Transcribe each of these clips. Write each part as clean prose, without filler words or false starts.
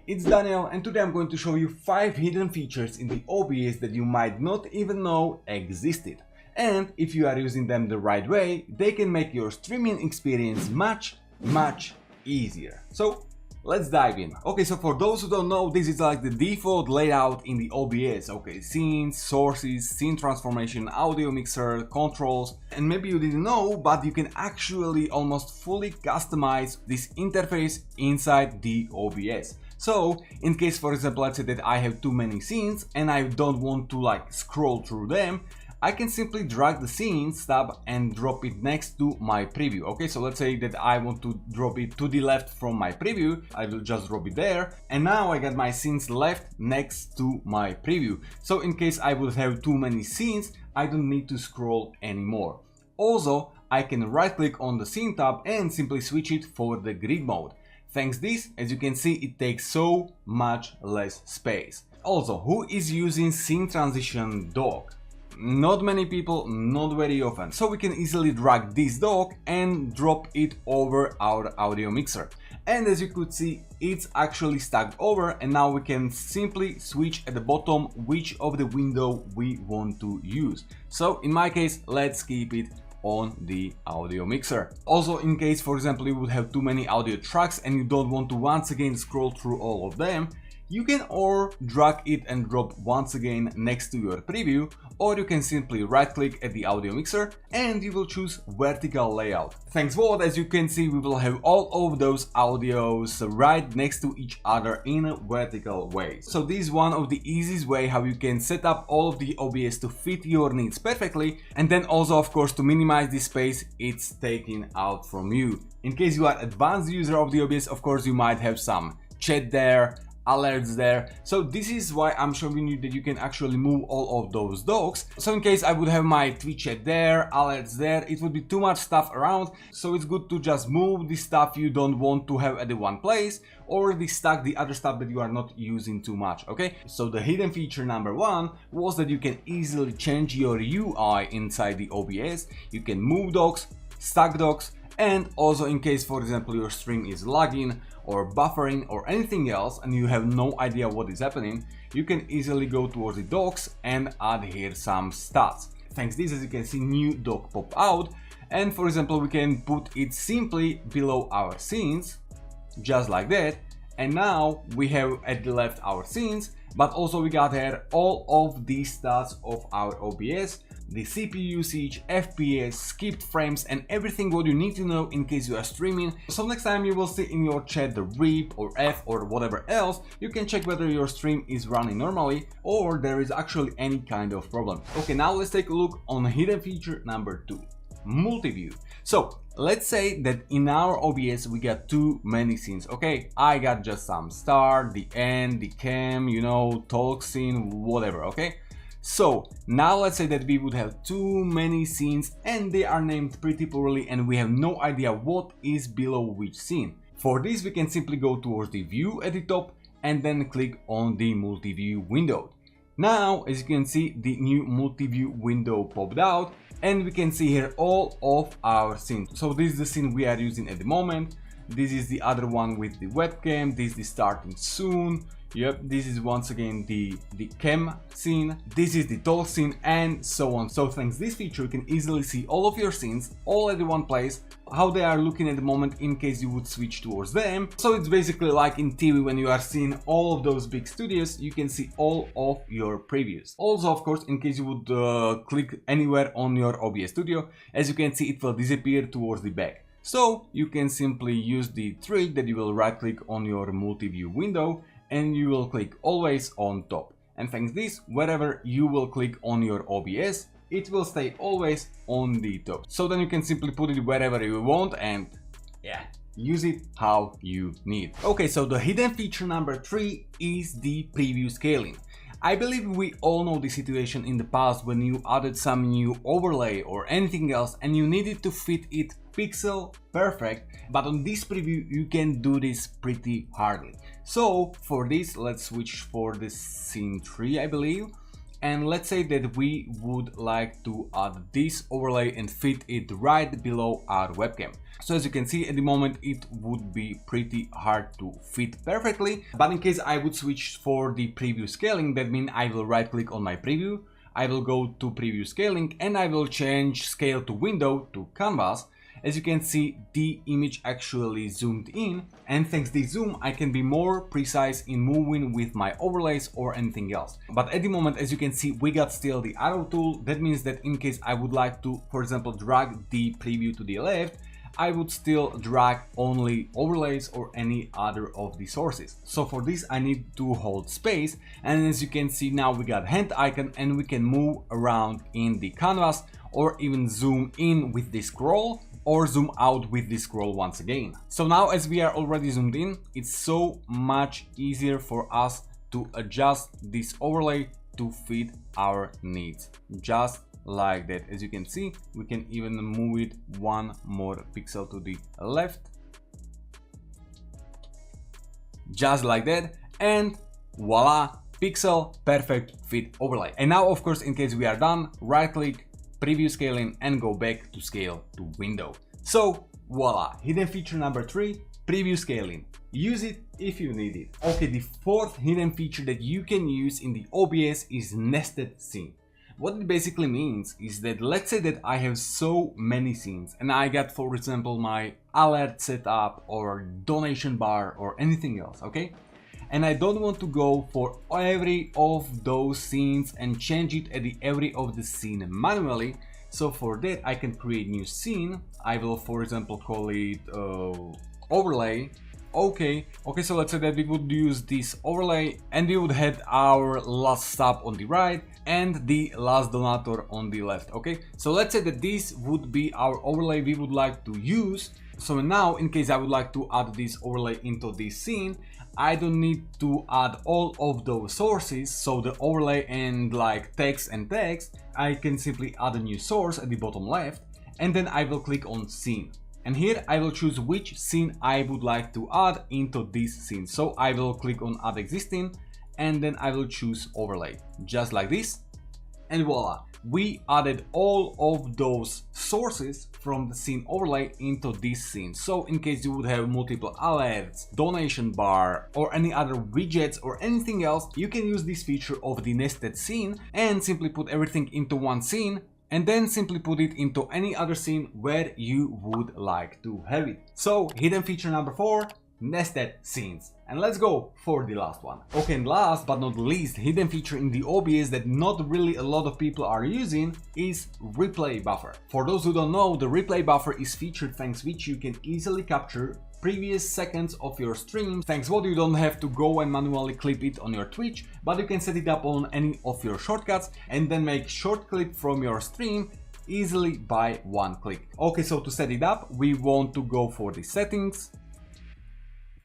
it's Daniel and today I'm going to show you 5 hidden features in the OBS that you might not even know existed. And if you are using them the right way, they can make your streaming experience much easier. So let's dive in. Okay, so for those who don't know, this is like the default layout in the OBS. Okay, scenes, sources, scene transformation, audio mixer, controls, and maybe you didn't know, but you can actually almost fully customize this interface inside the OBS. So in case, for example, let's say that I have too many scenes and I don't want to like scroll through them, I can simply drag the scenes tab and drop it next to my preview. Okay, so let's say that I want to drop it to the left from my preview. I will just drop it there. And now I got my scenes left next to my preview. So in case I would have too many scenes, I don't need to scroll anymore. Also, I can right click on the scene tab and simply switch it for the grid mode. Thanks this, as you can see, it takes so much less space. Also, who is using scene transition dock? Not many people, not very often. So we can easily drag this dock and drop it over our audio mixer. And as you could see, it's actually stacked over, and now we can simply switch at the bottom which of the window we want to use. So in my case, let's keep it on the audio mixer. Also, in case, for example, you would have too many audio tracks and you don't want to once again scroll through all of them, you can or drag it and drop once again next to your preview, or you can simply right click at the audio mixer and you will choose vertical layout. Thanks for that, as you can see, we will have all of those audios right next to each other in a vertical way. So this is one of the easiest way how you can set up all of the OBS to fit your needs perfectly, and then also of course to minimize the space it's taking out from you. In case you are advanced user of the OBS, of course you might have some chat there, alerts there. So this is why I'm showing you that you can actually move all of those docks. So in case I would have my Twitch chat there, alerts there, it would be too much stuff around. So it's good to just move the stuff you don't want to have at the one place, or stack the other stuff that you are not using too much. Okay, so the hidden feature number 1 was that you can easily change your UI inside the OBS. You can move docks, stack docks, and also in case, for example, your stream is lagging or buffering or anything else and you have no idea what is happening, you can easily go towards the docks and add here some stats. Thanks this, as you can see, new dock pop out, and for example we can put it simply below our scenes, just like that, and now we have at the left our scenes, but also we got here all of these stats of our OBS, the CPU usage, FPS, skipped frames, and everything what you need to know in case you are streaming. So next time you will see in your chat the RIP or F or whatever else, you can check whether your stream is running normally or there is actually any kind of problem. Okay, now let's take a look on hidden feature number 2, multi-view. So let's say that in our OBS we got too many scenes. Okay, I got just some start, the end, the cam, you know, talk scene, whatever. Okay, so now let's say that we would have too many scenes and they are named pretty poorly and we have no idea what is below which scene. For this we can simply go towards the view at the top and then click on the multi-view window. Now as you can see, the new multi-view window popped out and we can see here all of our scenes. So this is the scene we are using at the moment. This is the other one with the webcam. This is starting soon. Yep, this is once again the cam scene, this is the talk scene, and so on. So thanks this feature you can easily see all of your scenes all at the one place, how they are looking at the moment in case you would switch towards them. So it's basically like in TV when you are seeing all of those big studios, you can see all of your previews. Also of course, in case you would click anywhere on your OBS studio, as you can see it will disappear towards the back. So you can simply use the trick that you will right click on your multi-view window and you will click always on top, and thanks this, wherever you will click on your OBS, it will stay always on the top. So then you can simply put it wherever you want and yeah, use it how you need. Okay, so the hidden feature number 3 is the preview scaling. I believe we all know the situation in the past when you added some new overlay or anything else and you needed to fit it pixel perfect, but on this preview you can do this pretty hardly. So for this, let's switch for the scene 3, I believe, and let's say that we would like to add this overlay and fit it right below our webcam. So as you can see, at the moment it would be pretty hard to fit perfectly, but in case I would switch for the preview scaling, that means I will right click on my preview, I will go to preview scaling, and I will change scale to window to canvas. As you can see, the image actually zoomed in, and thanks to the zoom I can be more precise in moving with my overlays or anything else. But at the moment, as you can see, we got still the arrow tool. That means that in case I would like to, for example, drag the preview to the left, I would still drag only overlays or any other of the sources. So for this I need to hold space, and as you can see now we got hand icon and we can move around in the canvas or even zoom in with the scroll or zoom out with the scroll once again. So now as we are already zoomed in, it's so much easier for us to adjust this overlay to fit our needs. Just like that. As you can see, we can even move it one more pixel to the left, just like that, and voila, pixel perfect fit overlay. And now of course, in case we are done, right click, preview scaling, and go back to scale to window. So voila, hidden feature number 3, preview scaling. Use it if you need it. Okay, the fourth hidden feature that you can use in the OBS is nested scene. What it basically means is that let's say that I have so many scenes and I got, for example, my alert setup or donation bar or anything else, okay? And I don't want to go for every of those scenes and change it at the every of the scene manually. So for that I can create new scene. I will, for example, call it overlay. Okay, so let's say that we would use this overlay and we would have our last stop on the right and the last donator on the left. Okay, so let's say that this would be our overlay we would like to use. So now in case I would like to add this overlay into this scene, I don't need to add all of those sources, so the overlay and like text and text, I can simply add a new source at the bottom left, and then I will click on scene. And here I will choose which scene I would like to add into this scene. So I will click on add existing, and then I will choose overlay, just like this. And voila, we added all of those sources from the scene overlay into this scene. So in case you would have multiple alerts, donation bar, or any other widgets or anything else, you can use this feature of the nested scene and simply put everything into one scene and then simply put it into any other scene where you would like to have it. So hidden feature number 4, nested scenes. And let's go for the last one. Okay, and last but not least hidden feature in the OBS that not really a lot of people are using is replay buffer. For those who don't know, the replay buffer is featured thanks which you can easily capture previous seconds of your stream, thanks what you don't have to go and manually clip it on your Twitch, but you can set it up on any of your shortcuts and then make short clip from your stream easily by one click. Okay, so to set it up, we want to go for the settings,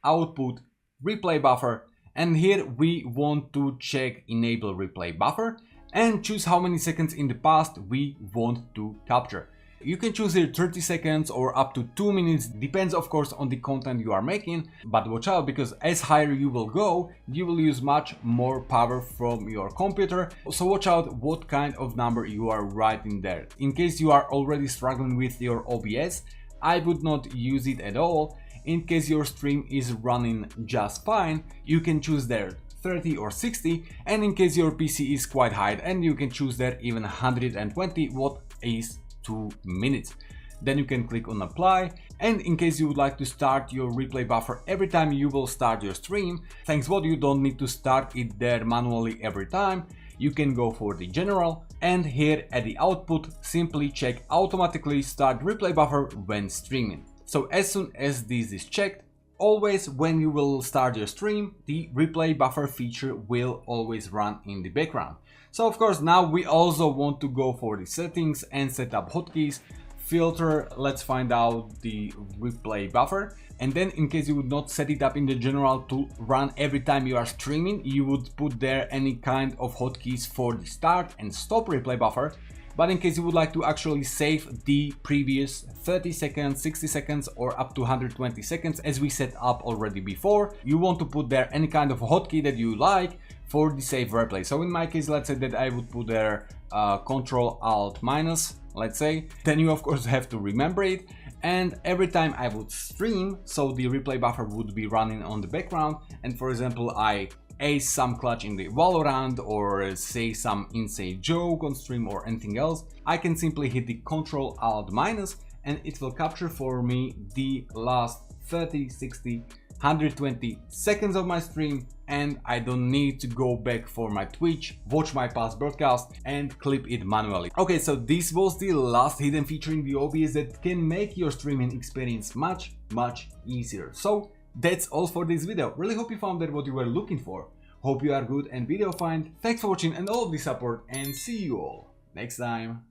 output, replay buffer, and here we want to check enable replay buffer and choose how many seconds in the past we want to capture. You can choose here 30 seconds or up to 2 minutes, depends of course on the content you are making, but watch out because as higher you will go, you will use much more power from your computer, so watch out what kind of number you are writing there. In case you are already struggling with your OBS, I would not use it at all. In case your stream is running just fine, you can choose there 30 or 60, and in case your PC is quite high, and you can choose there even 120, what is 2 minutes. Then you can click on apply, and in case you would like to start your replay buffer every time you will start your stream, thanks what you don't need to start it there manually every time, you can go for the general, and here at the output simply check automatically start replay buffer when streaming. So as soon as this is checked, always when you will start your stream, the replay buffer feature will always run in the background. So of course now we also want to go for the settings and set up hotkeys, filter, let's find out the replay buffer, and then in case you would not set it up in the general to run every time you are streaming, you would put there any kind of hotkeys for the start and stop replay buffer. But in case you would like to actually save the previous 30 seconds, 60 seconds or up to 120 seconds as we set up already before, you want to put there any kind of hotkey that you like. for the safe replay. So in my case, let's say that I would put there Control-Alt-, let's say, then you of course have to remember it. And every time I would stream, so the replay buffer would be running on the background, and for example I ace some clutch in the Valorant or say some insane joke on stream or anything else, I can simply hit the Control-Alt-, and it will capture for me the last 30, 60, 120 seconds of my stream, and I don't need to go back for my Twitch, watch my past broadcast and clip it manually. Okay, so this was the last hidden feature in the OBS that can make your streaming experience much easier. So that's all for this video. Really hope you found that what you were looking for. Hope you are good and video fine. Thanks for watching and all of the support, and see you all next time.